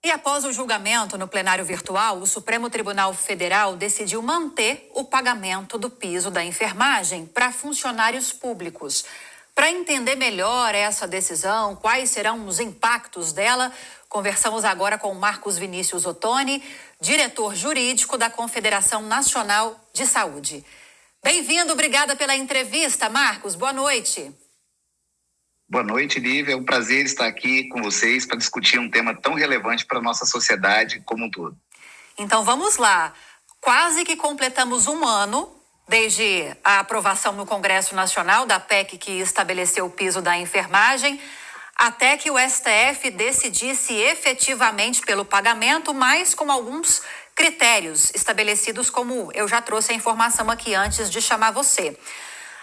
E após o julgamento no plenário virtual, o Supremo Tribunal Federal decidiu manter o pagamento do piso da enfermagem para funcionários públicos. Para entender melhor essa decisão, quais serão os impactos dela, conversamos agora com Marcos Vinícius Ottoni, diretor jurídico da Confederação Nacional de Saúde. Bem-vindo, obrigada pela entrevista, Marcos. Boa noite. Boa noite, Lívia. É um prazer estar aqui com vocês para discutir um tema tão relevante para a nossa sociedade como um todo. Então vamos lá. Quase que completamos um ano desde a aprovação no Congresso Nacional da PEC que estabeleceu o piso da enfermagem, até que o STF decidisse efetivamente pelo pagamento, mas com alguns critérios estabelecidos, como eu já trouxe a informação aqui antes de chamar você.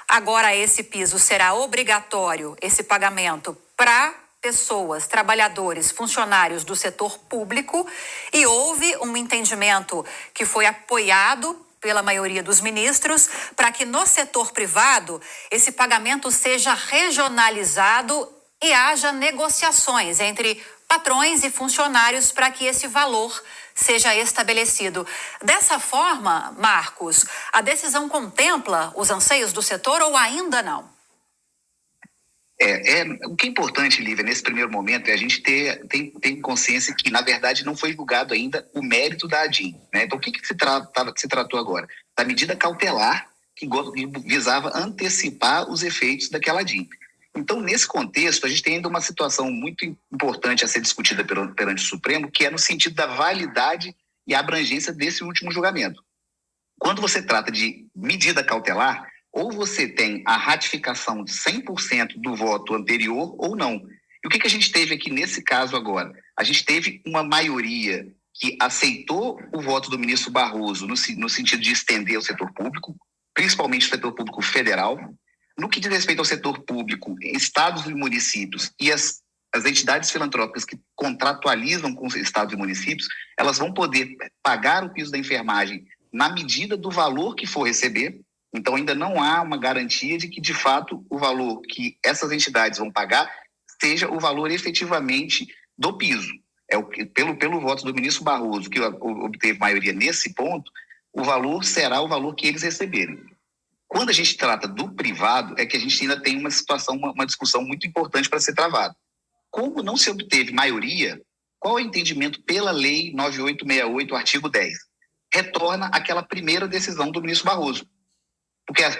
Agora esse piso será obrigatório, esse pagamento, para pessoas, trabalhadores, funcionários do setor público, e houve um entendimento que foi apoiado pela maioria dos ministros para que no setor privado esse pagamento seja regionalizado e haja negociações entre patrões e funcionários para que esse valor seja estabelecido. Dessa forma, Marcos, a decisão contempla os anseios do setor ou ainda não? O que é importante, Lívia, nesse primeiro momento é a gente ter consciência que, na verdade, não foi julgado ainda o mérito da ADIM, né? Então, o que se tratou agora? Da medida cautelar que visava antecipar os efeitos daquela ADIM. Então, nesse contexto, a gente tem ainda uma situação muito importante a ser discutida perante o Supremo, que é no sentido da validade e abrangência desse último julgamento. Quando você trata de medida cautelar, ou você tem a ratificação de 100% do voto anterior ou não. E o que a gente teve aqui nesse caso agora? A gente teve uma maioria que aceitou o voto do ministro Barroso no sentido de estender o setor público, principalmente o setor público federal. No que diz respeito ao setor público, estados e municípios e as entidades filantrópicas que contratualizam com os estados e municípios, elas vão poder pagar o piso da enfermagem na medida do valor que for receber. Então, ainda não há uma garantia de que, de fato, o valor que essas entidades vão pagar seja o valor efetivamente do piso. Pelo voto do ministro Barroso, que obteve maioria nesse ponto, o valor será o valor que eles receberem. Quando a gente trata do privado, é que a gente ainda tem uma situação, uma discussão muito importante para ser travada. Como não se obteve maioria, qual é o entendimento pela Lei 9868, artigo 10? Retorna àquela primeira decisão do ministro Barroso.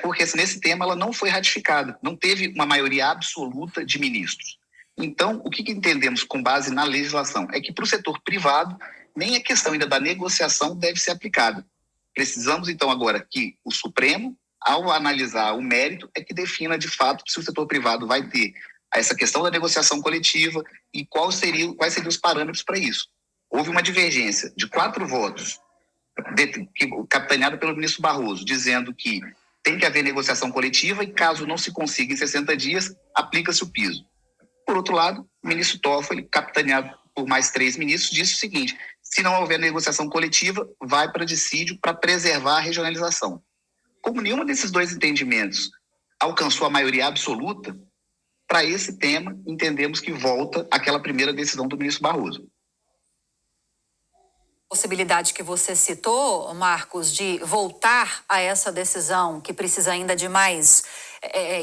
Porque nesse tema ela não foi ratificada, não teve uma maioria absoluta de ministros. Então, o que entendemos com base na legislação é que para o setor privado, nem a questão ainda da negociação deve ser aplicada. Precisamos, então, agora que o Supremo, ao analisar o mérito, é que defina, de fato, se o setor privado vai ter essa questão da negociação coletiva e quais seriam os parâmetros para isso. Houve uma divergência de 4 votos, capitaneada pelo ministro Barroso, dizendo que tem que haver negociação coletiva e, caso não se consiga em 60 dias, aplica-se o piso. Por outro lado, o ministro Toffoli, capitaneado por mais 3 ministros, disse o seguinte: se não houver negociação coletiva, vai para dissídio para preservar a regionalização. Como nenhum desses 2 entendimentos alcançou a maioria absoluta, para esse tema, entendemos que volta àquela primeira decisão do ministro Barroso. Possibilidade que você citou, Marcos, de voltar a essa decisão que precisa ainda de mais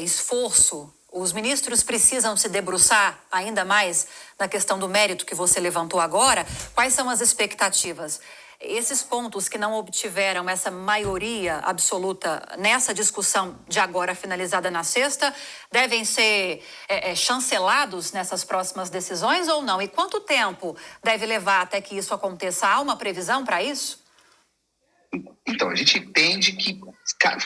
esforço. Os ministros precisam se debruçar ainda mais na questão do mérito que você levantou agora. Quais são as expectativas? Esses pontos que não obtiveram essa maioria absoluta nessa discussão de agora finalizada na sexta, devem ser chancelados nessas próximas decisões ou não? E quanto tempo deve levar até que isso aconteça? Há uma previsão para isso? Então, a gente entende que,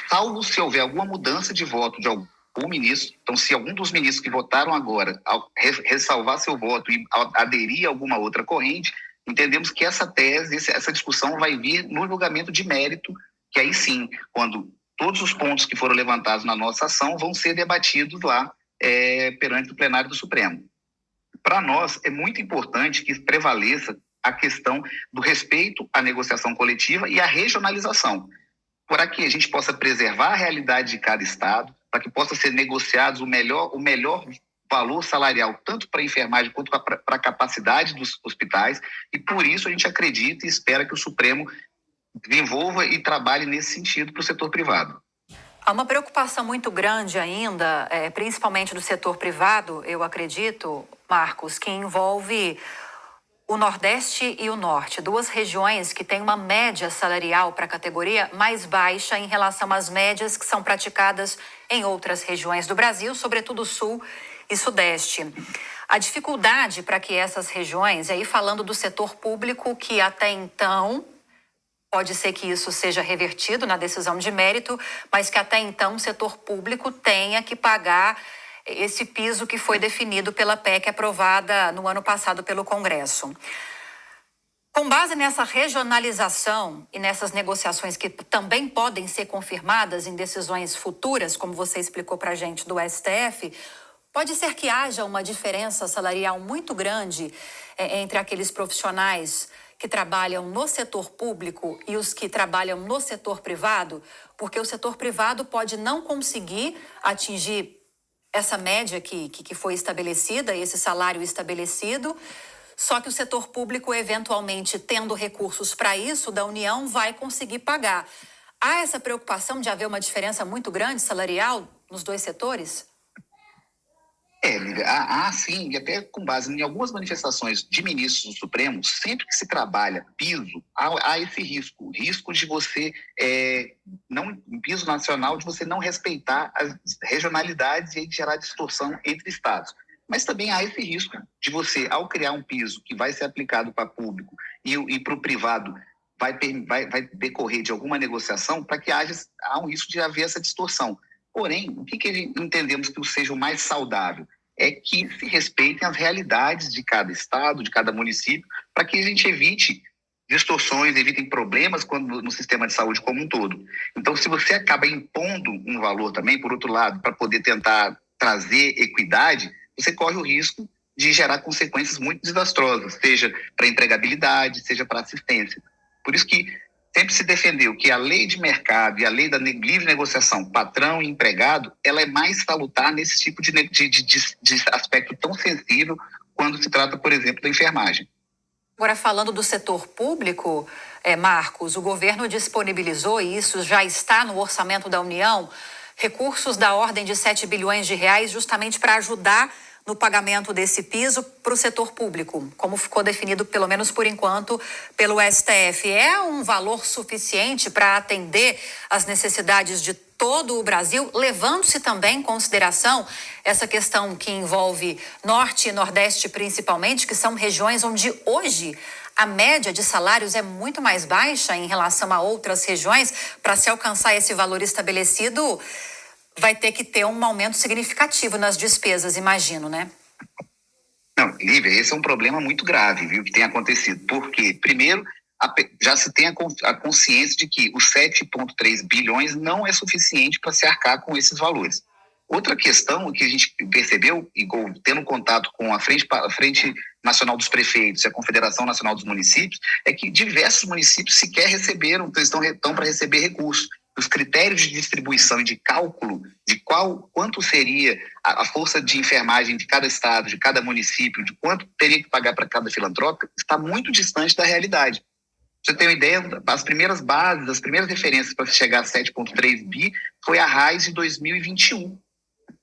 salvo se houver alguma mudança de voto de algum ministro, então se algum dos ministros que votaram agora ressalvar seu voto e aderir a alguma outra corrente, entendemos que essa tese, essa discussão vai vir no julgamento de mérito, que aí sim, quando todos os pontos que foram levantados na nossa ação vão ser debatidos lá perante o plenário do Supremo. Para nós, é muito importante que prevaleça a questão do respeito à negociação coletiva e à regionalização, para que a gente possa preservar a realidade de cada estado, para que possa ser negociados o melhor valor salarial tanto para a enfermagem quanto para a capacidade dos hospitais, e por isso a gente acredita e espera que o Supremo desenvolva e trabalhe nesse sentido para o setor privado. Há uma preocupação muito grande ainda, principalmente do setor privado, eu acredito, Marcos, que envolve o Nordeste e o Norte, duas regiões que têm uma média salarial para a categoria mais baixa em relação às médias que são praticadas em outras regiões do Brasil, sobretudo Sul e Sudeste. A dificuldade para que essas regiões, e aí falando do setor público, que até então, pode ser que isso seja revertido na decisão de mérito, mas que até então o setor público tenha que pagar esse piso que foi definido pela PEC aprovada no ano passado pelo Congresso. Com base nessa regionalização e nessas negociações que também podem ser confirmadas em decisões futuras, como você explicou para a gente do STF, pode ser que haja uma diferença salarial muito grande entre aqueles profissionais que trabalham no setor público e os que trabalham no setor privado, porque o setor privado pode não conseguir atingir essa média que foi estabelecida, esse salário estabelecido, só que o setor público, eventualmente, tendo recursos para isso, da União, vai conseguir pagar. Há essa preocupação de haver uma diferença muito grande salarial nos dois setores? Lívia, há sim, e até com base em algumas manifestações de ministros do Supremo, sempre que se trabalha piso, há esse risco, o risco de você, um piso nacional, de você não respeitar as regionalidades e gerar distorção entre estados. Mas também há esse risco de você, ao criar um piso que vai ser aplicado para público e para o privado, vai decorrer de alguma negociação para que há um risco de haver essa distorção. Porém, o que entendemos que seja o mais saudável é que se respeitem as realidades de cada estado, de cada município, para que a gente evite distorções, evitem problemas no sistema de saúde como um todo. Então, se você acaba impondo um valor também, por outro lado, para poder tentar trazer equidade, você corre o risco de gerar consequências muito desastrosas, seja para a empregabilidade, seja para a assistência. Por isso que sempre se defendeu que a lei de mercado e a lei da livre negociação, patrão e empregado, ela é mais salutar nesse tipo de aspecto tão sensível quando se trata, por exemplo, da enfermagem. Agora, falando do setor público, Marcos, o governo disponibilizou, e isso já está no orçamento da União, recursos da ordem de 7 bilhões de reais justamente para ajudar no pagamento desse piso para o setor público, como ficou definido, pelo menos por enquanto, pelo STF. É um valor suficiente para atender às necessidades de todo o Brasil, levando-se também em consideração essa questão que envolve Norte e Nordeste principalmente, que são regiões onde hoje a média de salários é muito mais baixa em relação a outras regiões. Para se alcançar esse valor estabelecido, vai ter que ter um aumento significativo nas despesas, imagino, né? Não, Lívia, esse é um problema muito grave, viu, que tem acontecido. Porque, primeiro, já se tem a consciência de que os 7,3 bilhões não é suficiente para se arcar com esses valores. Outra questão que a gente percebeu, tendo contato com a Frente Nacional dos Prefeitos e a Confederação Nacional dos Municípios, é que diversos municípios sequer receberam, estão para receber recursos. Os critérios de distribuição e de cálculo de quanto seria a força de enfermagem de cada estado, de cada município, de quanto teria que pagar para cada filantrópico, está muito distante da realidade. Pra você ter uma ideia, as primeiras bases, as primeiras referências para chegar a 7,3 bi foi a RAIS de 2021.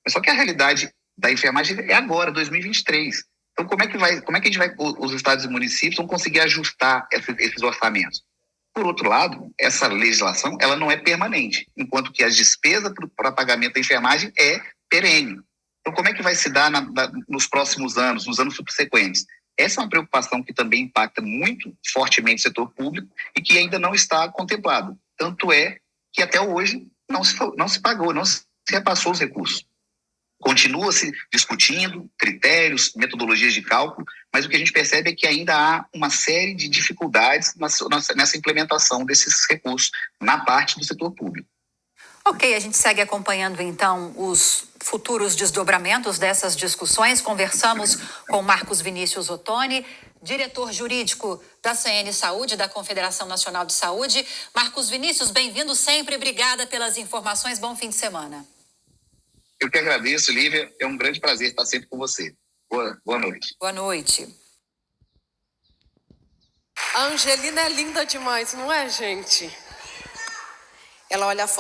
Mas só que a realidade da enfermagem é agora, 2023. Então, como é que a gente vai, os estados e municípios vão conseguir ajustar esses orçamentos? Por outro lado, essa legislação ela não é permanente, enquanto que as despesas para pagamento da enfermagem é perene. Então, como é que vai se dar nos próximos anos, nos anos subsequentes? Essa é uma preocupação que também impacta muito fortemente o setor público e que ainda não está contemplado. Tanto é que até hoje não se pagou, não se repassou os recursos. Continua-se discutindo critérios, metodologias de cálculo, mas o que a gente percebe é que ainda há uma série de dificuldades nessa implementação desses recursos na parte do setor público. Ok, a gente segue acompanhando então os futuros desdobramentos dessas discussões. Conversamos com Marcos Vinícius Ottoni, diretor jurídico da CN Saúde, da Confederação Nacional de Saúde. Marcos Vinícius, bem-vindo sempre, obrigada pelas informações, bom fim de semana. Eu que agradeço, Lívia. É um grande prazer estar sempre com você. Boa noite. Boa noite. A Angelina é linda demais, não é, gente? Ela olha a foto.